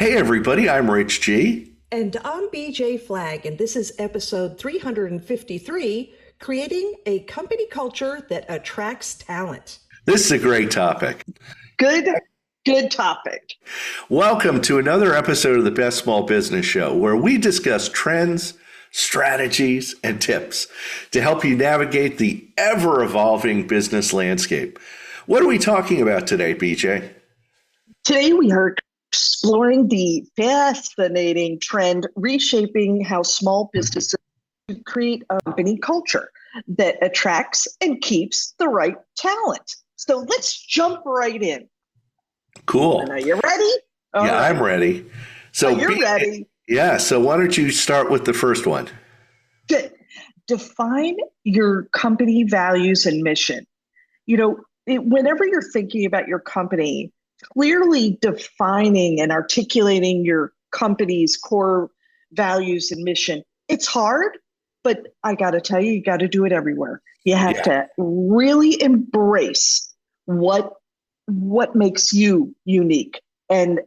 Hey everybody, I'm Rich G. And I'm BJ Flagg, and this is episode 353, Creating a Company Culture That Attracts Talent. This is a great topic. Good, good topic. Welcome to another episode of the Best Small Business Show, where we discuss trends, strategies, and tips to help you navigate the ever-evolving business landscape. What are we talking about today, BJ? Today we are exploring the fascinating trend reshaping how small businesses create a company culture that attracts and keeps the right talent. So let's jump right in. Cool. And are you ready? All yeah, right. I'm ready. So you're ready. Yeah, so why don't you start with the first one? Good. Define your company values and mission. Whenever you're thinking about your company, clearly defining and articulating your company's core values and mission, it's hard, but I got to tell you, you got to do it everywhere. You have to really embrace what makes you unique. And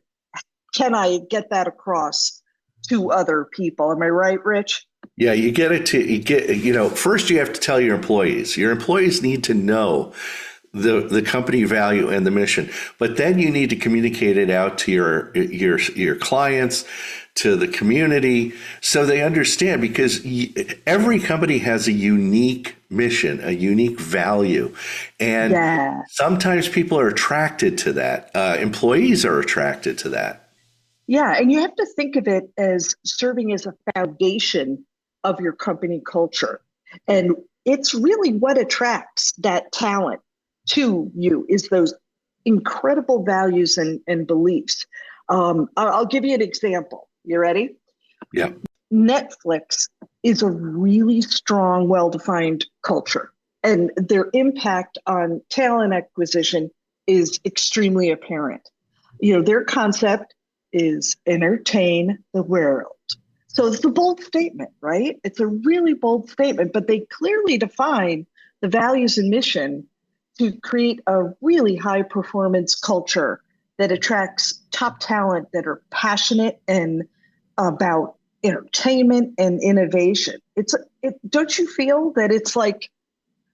can I get that across to other people? Am I right, Rich? Yeah, first you have to tell your employees. Your employees need to know the company value and the mission, but then you need to communicate it out to your clients, to the community, so they understand, because every company has a unique mission, a unique value, and sometimes people are attracted to that. Employees are attracted to that. Yeah, and you have to think of it as serving as a foundation of your company culture, and it's really what attracts that talent to you is those incredible values and beliefs. I'll give you an example. You ready? Yeah. Netflix is a really strong, well-defined culture, and their impact on talent acquisition is extremely apparent. Their concept is entertain the world. So it's a bold statement, right? It's a really bold statement, but they clearly define the values and mission to create a really high performance culture that attracts top talent that are passionate and about entertainment and innovation. Don't you feel that it's like,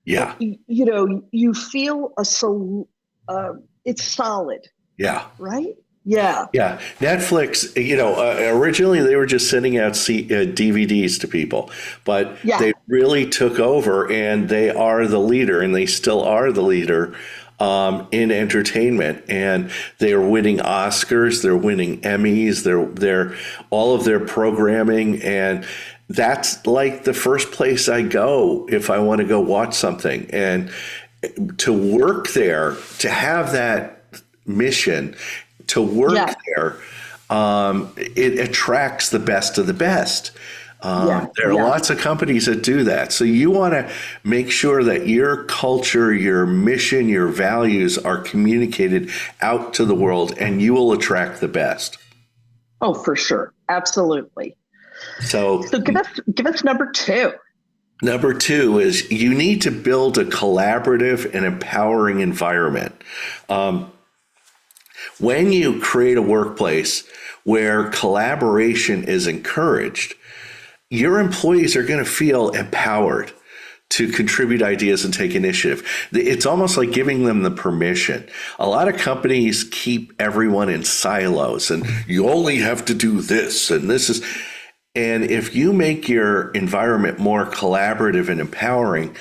you feel it's solid. Yeah. Right? Yeah. Yeah. Netflix, originally they were just sending out DVDs to people, but they really took over, and they are the leader, and they still are the leader in entertainment. And they are winning Oscars, they're winning Emmys, they're all of their programming. And that's like the first place I go if I want to go watch something. And to work there, to have that mission, to work there, it attracts the best of the best. There are lots of companies that do that. So you want to make sure that your culture, your mission, your values are communicated out to the world, and you will attract the best. Oh, for sure. Absolutely. So give us number two. Number two is you need to build a collaborative and empowering environment. When you create a workplace where collaboration is encouraged, your employees are going to feel empowered to contribute ideas and take initiative. It's almost like giving them the permission. A lot of companies keep everyone in silos, and you only have to do this, and this is. And if you make your environment more collaborative and empowering,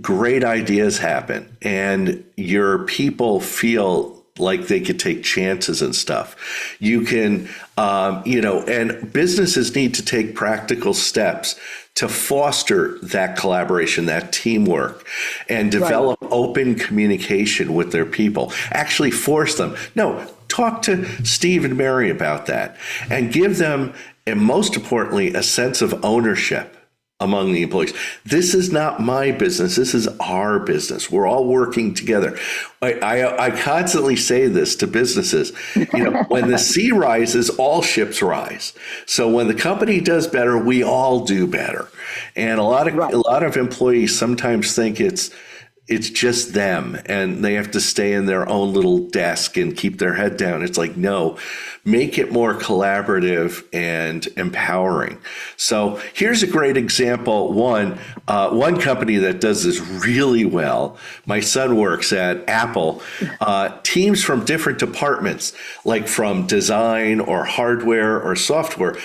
great ideas happen, and your people feel like they could take chances and stuff. You can, and businesses need to take practical steps to foster that collaboration, that teamwork, and develop open communication with their people. Actually force them. No, talk to Steve and Mary about that, and give them, and most importantly, a sense of ownership among the employees. This is not my business. This is our business. We're all working together. I constantly say this to businesses. When the sea rises, all ships rise. So when the company does better, we all do better. And a lot of employees sometimes think it's it's just them and they have to stay in their own little desk and keep their head down. It's like, no, make it more collaborative and empowering. So here's a great example. One company that does this really well. My son works at Apple. Teams from different departments, like from design or hardware or software,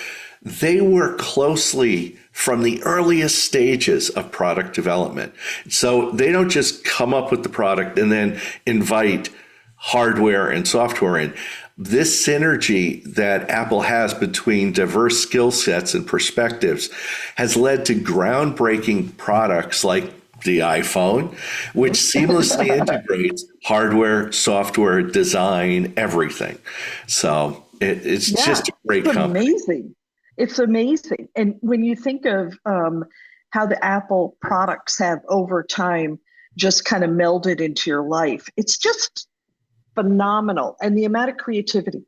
they work closely from the earliest stages of product development. So they don't just come up with the product and then invite hardware and software in. This synergy that Apple has between diverse skill sets and perspectives has led to groundbreaking products like the iPhone, which seamlessly integrates hardware, software, design, everything. So it's just a great it's company. amazing. It's amazing. And when you think of how the Apple products have over time just kind of melded into your life, it's just phenomenal. And the amount of creativity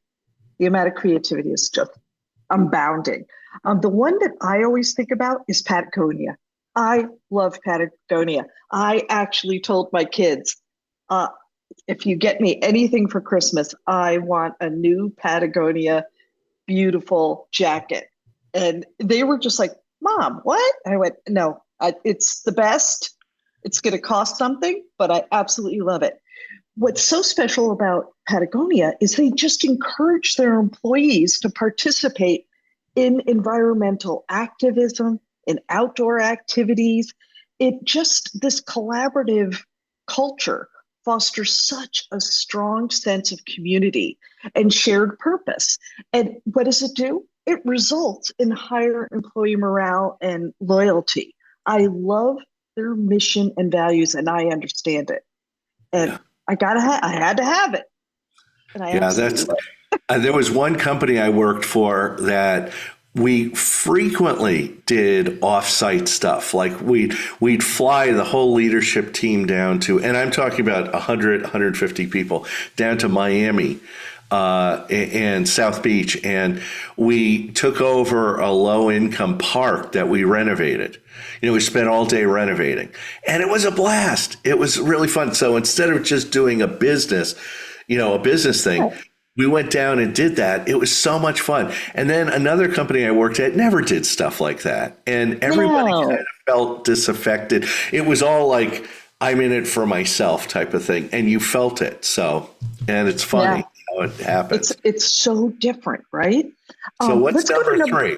is just unbounding. The one that I always think about is Patagonia. I love Patagonia. I actually told my kids, if you get me anything for Christmas, I want a new Patagonia beautiful jacket. And they were just like, Mom, what? I went, no, it's the best. It's going to cost something, but I absolutely love it. What's so special about Patagonia is they just encourage their employees to participate in environmental activism, in outdoor activities. This collaborative culture fosters such a strong sense of community and shared purpose. And what does it do? It results in higher employee morale and loyalty. I love their mission and values, and I understand it. And Yeah. I had to have it. And I absolutely love it. There was one company I worked for that we frequently did offsite stuff. Like we'd fly the whole leadership team down to, and I'm talking about 100, 150 people down to Miami and South Beach. And we took over a low income park that we renovated. We spent all day renovating and it was a blast. It was really fun. So instead of just doing a business thing, we went down and did that. It was so much fun. And then another company I worked at never did stuff like that. And everybody kind of felt disaffected. It was all like, I'm in it for myself type of thing. And you felt it. So, and it's funny how it happens. It's so different, right? So what's Let's go to number 3?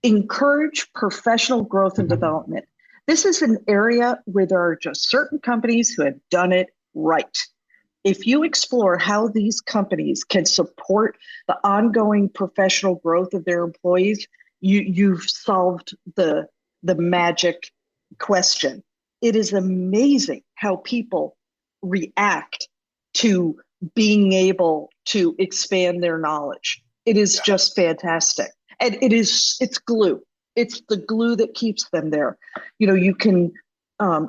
Encourage professional growth and development. This is an area where there are just certain companies who have done it right. If you explore how these companies can support the ongoing professional growth of their employees, you've solved the magic question. It is amazing how people react to being able to expand their knowledge. It is just fantastic. And it's glue. It's the glue that keeps them there. You can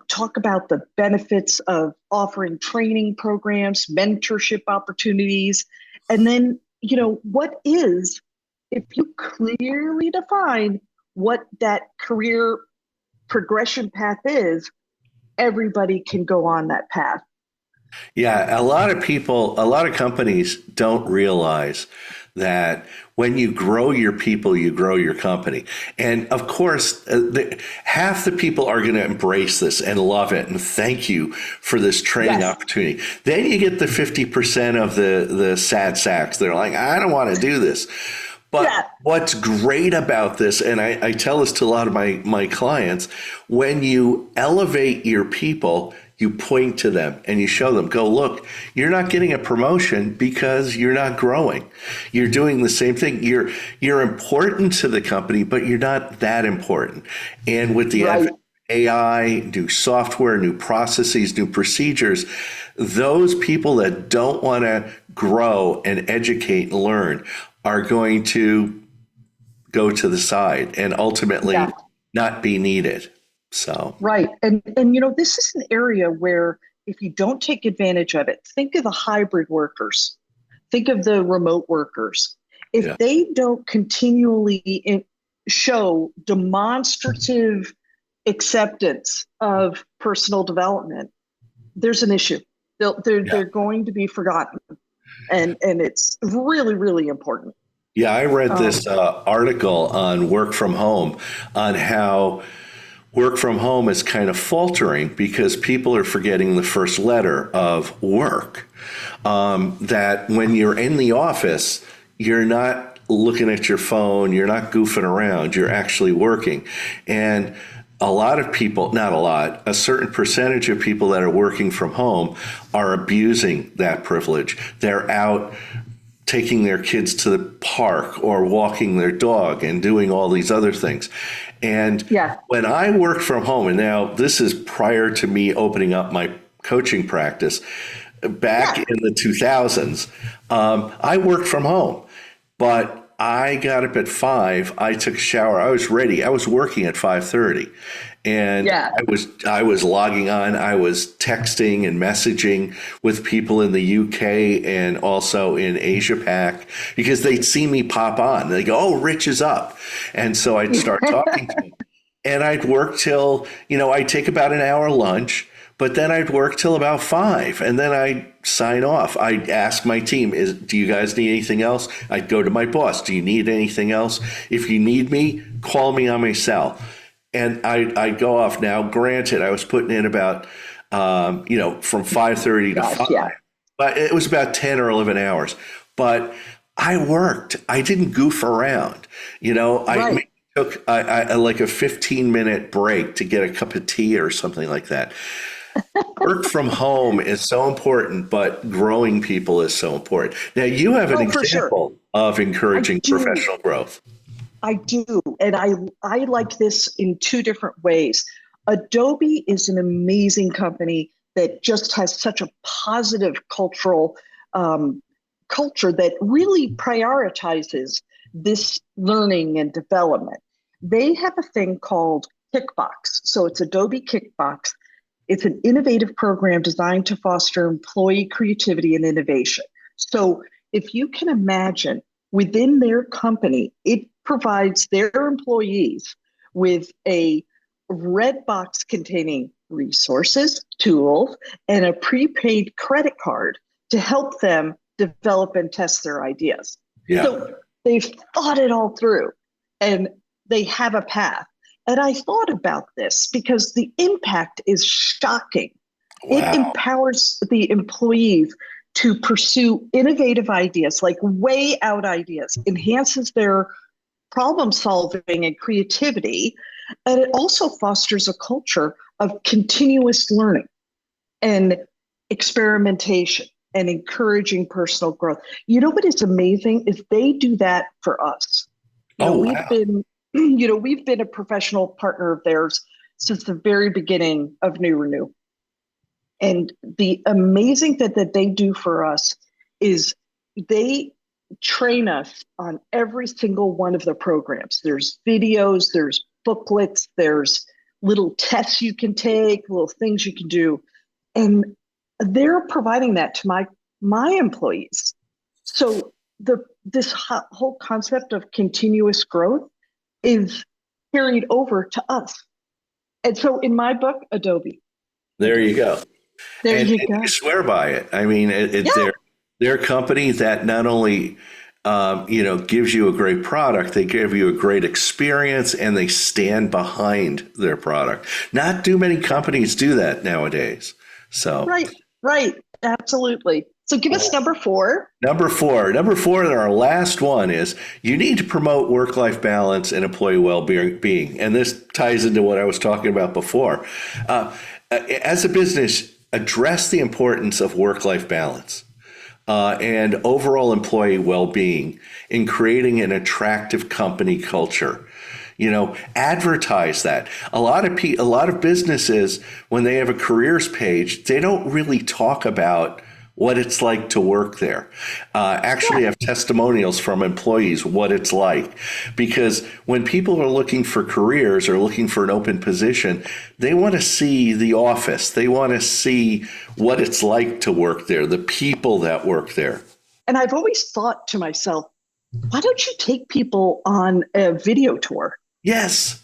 talk about the benefits of offering training programs, mentorship opportunities, and then, if you clearly define what that career progression path is, everybody can go on that path. Yeah, a lot of companies don't realize that when you grow your people, you grow your company. And of course, half the people are going to embrace this and love it and thank you for this training opportunity. Then you get the 50% of the sad sacks. They're like, I don't want to do this. But what's great about this, and I tell this to a lot of my clients, when you elevate your people, you point to them and you show them, go, look, you're not getting a promotion because you're not growing. You're doing the same thing. You're important to the company, but you're not that important. And with the advent of AI, new software, new processes, new procedures, those people that don't want to grow and educate and learn are going to go to the side and ultimately not be needed. So right. And this is an area where if you don't take advantage of it, think of the hybrid workers, think of the remote workers. If they don't continually show demonstrative acceptance of personal development, there's an issue. They're going to be forgotten, and it's really, really important. Yeah, I read Um, this article on work from home, on how work from home is kind of faltering because people are forgetting the first letter of work. That when you're in the office, you're not looking at your phone, you're not goofing around, you're actually working. And a lot of people, not a lot, a certain percentage of people that are working from home are abusing that privilege. They're out taking their kids to the park or walking their dog and doing all these other things. And yeah, when I worked from home, and now this is prior to me opening up my coaching practice, back yeah, in the 2000s, I worked from home, but I got up at 5. I took a shower. I was ready. I was working at 5:30, and yeah. I was logging on. I was texting and messaging with people in the UK and also in Asia Pac because they'd see me pop on. They go, "Oh, Rich is up," and so I'd start talking to them. And I'd work till, I'd take about an hour lunch, but then I'd work till about 5 and then I'd sign off. I'd ask my team, do you guys need anything else? I'd go to my boss. Do you need anything else? If you need me, call me on my cell. And I'd go off. Now, granted, I was putting in about, from 5:30 to Gosh, 5, yeah. but it was about 10 or 11 hours. But I worked. I didn't goof around. I Right. took I like a 15-minute break to get a cup of tea or something like that. Work from home is so important, but growing people is so important. Now, you have an Oh, for sure. example of I encouraging do. professional growth. I do. And I like this in two different ways. Adobe is an amazing company that just has such a positive cultural um, culture that really prioritizes this learning and development. They have a thing called Kickbox. So it's Adobe Kickbox. It's an innovative program designed to foster employee creativity and innovation. So if you can imagine within their company, it provides their employees with a red box containing resources, tools, and a prepaid credit card to help them develop and test their ideas. Yeah. So they've thought it all through and they have a path. And I thought about this because the impact is shocking. It Wow. empowers the employees to pursue innovative ideas, like way out ideas, enhances their problem solving and creativity. And it also fosters a culture of continuous learning and experimentation and encouraging personal growth. You know what is amazing is they do that for us. Oh, We've wow. been, we've been a professional partner of theirs since the very beginning of New Renew. And the amazing that they do for us is they train us on every single one of the programs. There's videos, there's booklets, there's little tests you can take, little things you can do. And they're providing that to my employees. So this whole concept of continuous growth is carried over to us. And so in my book, Adobe. There you go. There And you you go. swear by it. I mean, Yeah. they're a company that not only gives you a great product, they give you a great experience, and they stand behind their product. Not too many companies do that nowadays. So. Right, right. Absolutely. So give us number four. Number four, and our last one is you need to promote work-life balance and employee well-being. And this ties into what I was talking about before. As a business, address the importance of work-life balance and overall employee well-being in creating an attractive company culture. Advertise that. A lot of businesses, when they have a careers page, they don't really talk about what it's like to work there. Actually Yeah. have testimonials from employees what it's like. Because when people are looking for careers or looking for an open position, they want to see the office. They want to see what it's like to work there, the people that work there. And I've always thought to myself, why don't you take people on a video tour? Yes.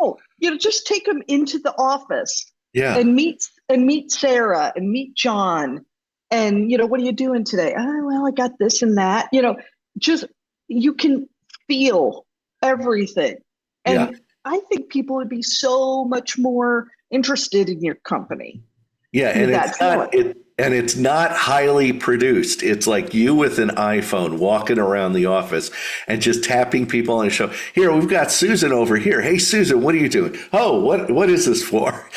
Oh, just take them into the office Yeah. and meet Sarah and meet John. And, what are you doing today? Oh, well, I got this and that. Just you can feel everything. Yeah. And I think people would be so much more interested in your company Yeah, with and that feeling. it's not highly produced. It's like you with an iPhone walking around the office and just tapping people on the show. Here, we've got Susan over here. Hey, Susan, what are you doing? Oh, what is this for?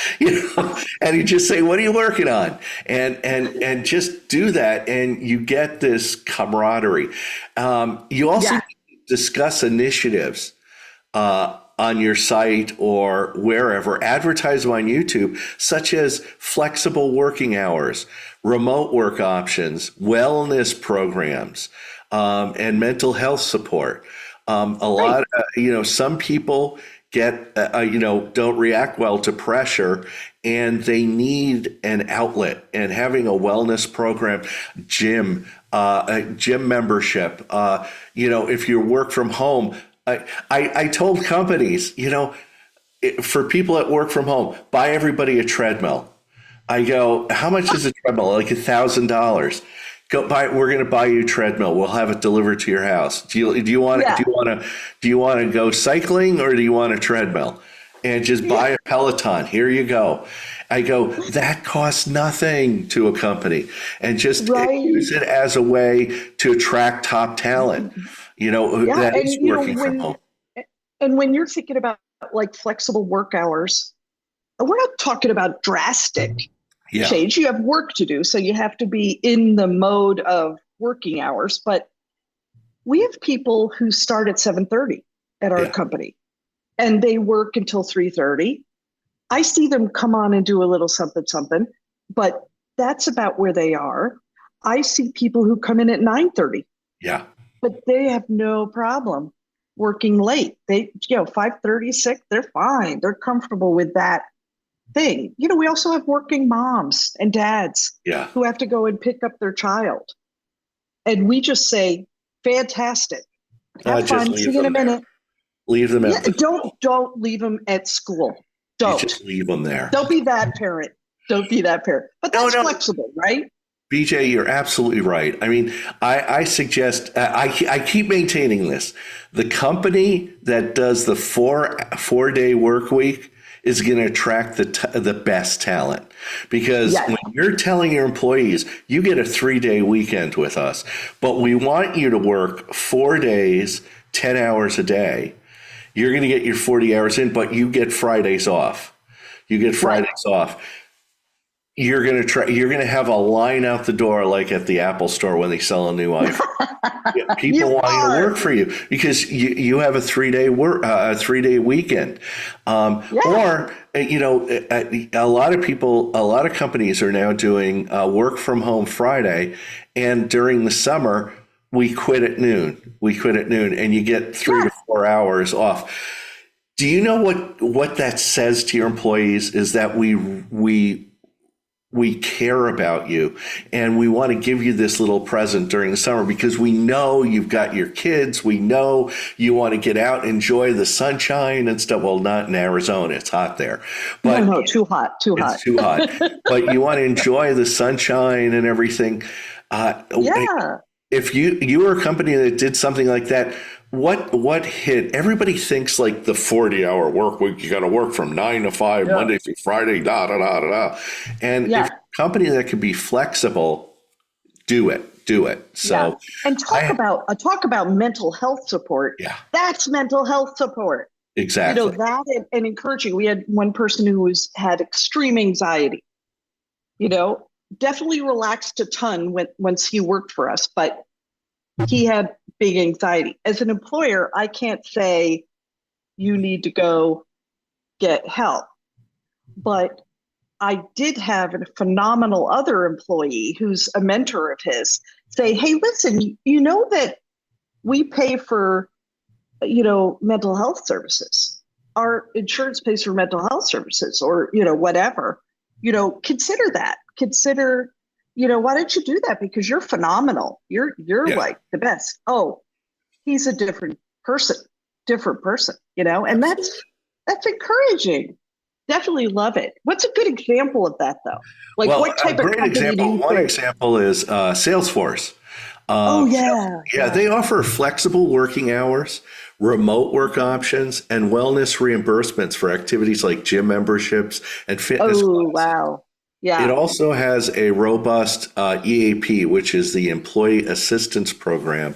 And you just say, what are you working on? And just do that, and you get this camaraderie. You also Yeah. discuss initiatives on your site or wherever, advertise them on YouTube, such as flexible working hours, remote work options, wellness programs, and mental health support. A Right. lot, some people get, don't react well to pressure, and they need an outlet. And having a wellness program, a gym membership, if you work from home, I told companies, for people that work from home, buy everybody a treadmill. I go, how much is a treadmill? Like $1,000. Go buy. We're going to buy you a treadmill. We'll have it delivered to your house. Yeah. Do you want to go cycling, or do you want a treadmill? And just buy a Peloton. Here you go. I go, that costs nothing to a company, and just Right. use it as a way to attract top talent. Yeah. That is working from home. And when you're thinking about like flexible work hours, we're not talking about drastic Yeah, change. You have work to do, so you have to be in the mode of working hours. But we have people who start at 7:30 at our yeah, company, and they work until 3:30. I see them come on and do a little something, something, but that's about where they are. I see people who come in at 9:30, yeah, but they have no problem working late. They, 5:36, they're fine. They're comfortable with that thing. We also have working moms and dads yeah. who have to go and pick up their child. And we just say, fantastic. Have Just fun. See leave you in a them there. minute. Leave them Yeah, at the school. don't leave them at school. You Don't. just leave them there. Don't be that parent. Don't be that parent. But No, that's no, flexible, right? BJ, you're absolutely right. I mean, I suggest I keep maintaining this. The company that does the 4 day work week is going to attract the best talent, because Yes. when you're telling your employees you get a 3 day weekend with us, but we want you to work 4 days, 10 hours a day, you're going to get your 40 hours in, but you get Fridays off. You get Right. Fridays off. You're gonna have a line out the door, like at the Apple store when they sell a new iPhone. Yeah, people You want you to are. work for you because you have a 3 day a 3 day weekend. Yeah. Or a lot of people, a lot of companies are now doing work from home Friday, and during the summer we quit at noon. And you get 3 to 4 hours off. Do you know what that says to your employees? Is that we care about you, and we want to give you this little present during the summer, because we know you've got your kids. We know you want to get out, enjoy the sunshine and stuff. Well, not in Arizona. It's hot there, but No, too hot. it's too hot. But you want to enjoy the sunshine and everything. Yeah. If you were a company that did something like that, what hit? Everybody thinks like the 40-hour work week, you got to work from 9 to 5, Yeah. Monday through Friday, da da da da da. And Yeah. if a company that can be flexible, do it. So And I talk about mental health support. yeah, That's mental health support. exactly. That and encouraging. We had one person who had extreme anxiety. Definitely relaxed a ton once he worked for us, but he had big anxiety. As an employer, I can't say you need to go get help, but I did have a phenomenal other employee who's a mentor of his say, hey, listen, you know that we pay for, mental health services. Our insurance pays for mental health services, or, whatever. Consider that. Consider, why don't you do that? Because you're phenomenal. You're Yeah, like the best. Oh, he's a different person, and absolutely. That's encouraging. Definitely love it. What's a good example of that, though? Like, Well, what a type of great company do example, you one think? example is Salesforce. Oh, Sales- yeah, yeah, yeah. they offer flexible working hours, remote work options, and wellness reimbursements for activities like gym memberships and fitness Oh, classes. wow. It Yeah. also has a robust EAP, which is the Employee Assistance Program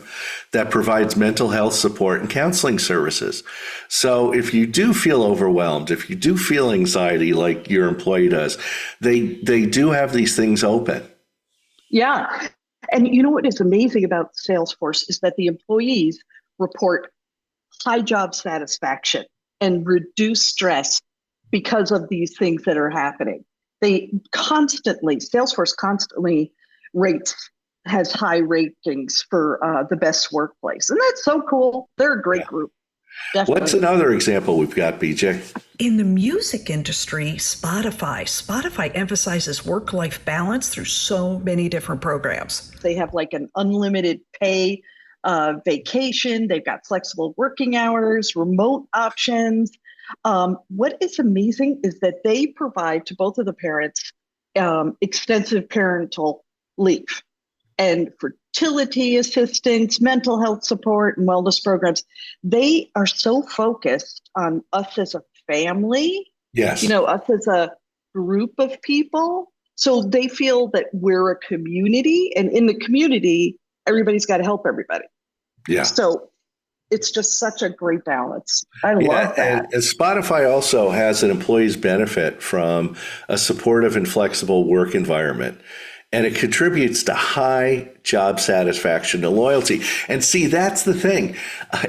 that provides mental health support and counseling services. So if you do feel overwhelmed, if you do feel anxiety like your employee does, they do have these things open. Yeah. And you know what is amazing about Salesforce is that the employees report high job satisfaction and reduce stress because of these things that are happening. Salesforce constantly rates, has high ratings for the best workplace. And that's so cool. They're a great Yeah. group, What's definitely. another example we've got, BJ? In the music industry, Spotify emphasizes work-life balance through so many different programs. They have like an unlimited pay vacation. They've got flexible working hours, remote options. What is amazing is that they provide to both of the parents extensive parental leave and fertility assistance, mental health support, and wellness programs. They are so focused on us as a family, Yes. us as a group of people. So they feel that we're a community, and in the community, everybody's got to help everybody. Yeah. So it's just such a great balance. I Yeah, love that. and Spotify also has an employee's benefit from a supportive and flexible work environment. And it contributes to high job satisfaction and loyalty. And see, that's the thing.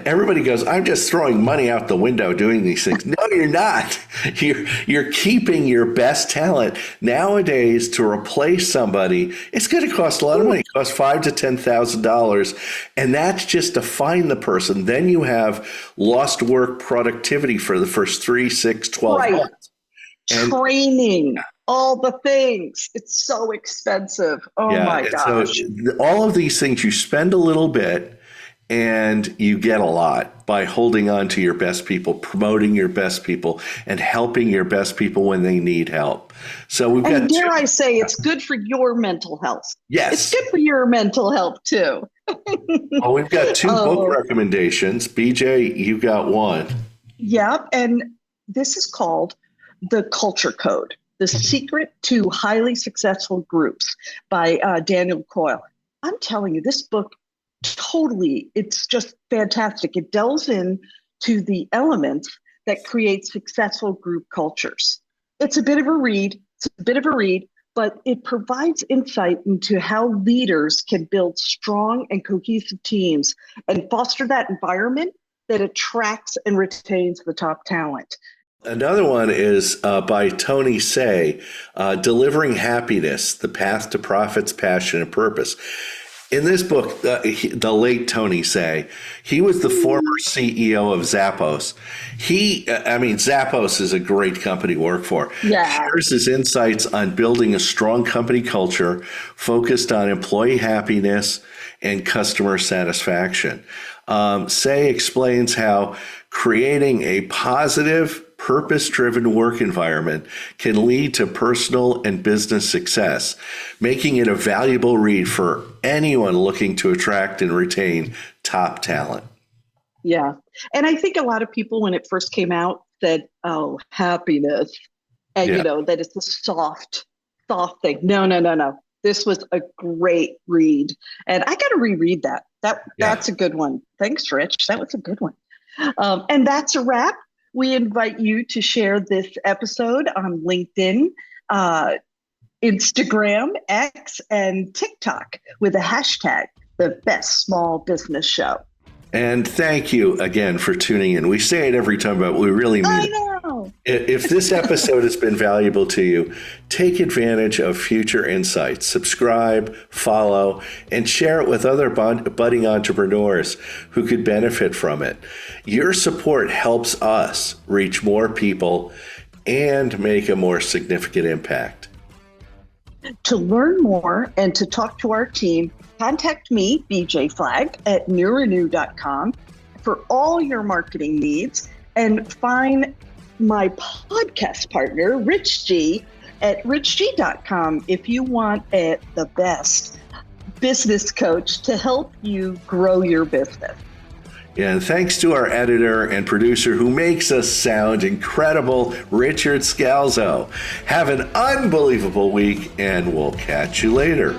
Everybody goes, I'm just throwing money out the window doing these things. No, you're not. You're keeping your best talent. Nowadays, to replace somebody, it's going to cost a lot of money. It costs $5,000 to $10,000. And that's just to find the person. Then you have lost work productivity for the first 3, 6, 12 Right. months. And Training, all the things. It's so expensive. Oh yeah, my and so gosh. all of these things, you spend a little bit and you get a lot by holding on to your best people, promoting your best people, and helping your best people when they need help. So we've And got two. dare I say, it's good for your mental health. It's Yes. good for your mental health too. Well, we've got two book Oh, recommendations. BJ, you got one. yeah. And this is called The Culture Code, The Secret to Highly Successful Groups by Daniel Coyle. I'm telling you, this book it's just fantastic. It delves in to the elements that create successful group cultures. It's a bit of a read. But it provides insight into how leaders can build strong and cohesive teams and foster that environment that attracts and retains the top talent. Another one is by Tony Say, Delivering Happiness, The Path to Profits, Passion, and Purpose. In this book, the late Tony Say, he was the former CEO of Zappos. Zappos is a great company to work for. Yeah. Shares his insights on building a strong company culture focused on employee happiness and customer satisfaction. Say explains how creating a positive, purpose-driven work environment can lead to personal and business success, making it a valuable read for anyone looking to attract and retain top talent. Yeah. And I think a lot of people, when it first came out, said, oh, happiness. And, Yeah. that it's a soft thing. No. This was a great read. And I got to reread that. That's a good one. Thanks, Rich. That was a good one. And that's a wrap. We invite you to share this episode on LinkedIn, Instagram, X, and TikTok with the hashtag The Best Small Business Show. And thank you again for tuning in. We say it every time, but we really mean it. I know. If this episode has been valuable to you, take advantage of future insights. Subscribe, follow, and share it with other budding entrepreneurs who could benefit from it. Your support helps us reach more people and make a more significant impact. To learn more and to talk to our team, contact me, BJ Flagg, at newrenew.com for all your marketing needs, and find my podcast partner, Rich G, at richg.com if you want the best business coach to help you grow your business. And thanks to our editor and producer who makes us sound incredible, Richard Scalzo. Have an unbelievable week, and we'll catch you later.